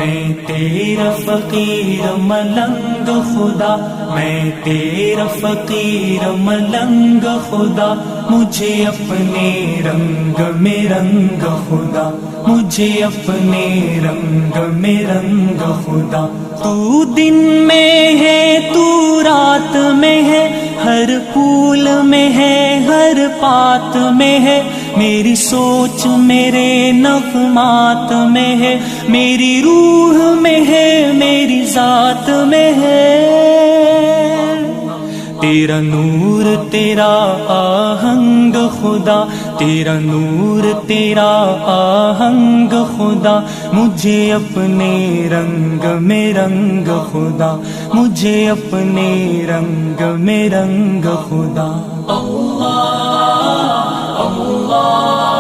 میں تیرا فقیر ملنگ خدا، میں تیرا فقیر ملنگ خدا، مجھے اپنے رنگ میں رنگ خدا، مجھے اپنے رنگ میں رنگ خدا۔ تو دن میں ہے تو رات میں ہے، ہر پھول میں ہے ہر پات میں ہے، میری سوچ میرے نغمات میں ہے، میری روح میں ہے میری ذات میں ہے۔ تیرا نور تیرا آہنگ خدا، تیرا نور تیرا آہنگ خدا، مجھے اپنے رنگ میں رنگ خدا، مجھے اپنے رنگ میں رنگ خدا۔ اللہ اللہ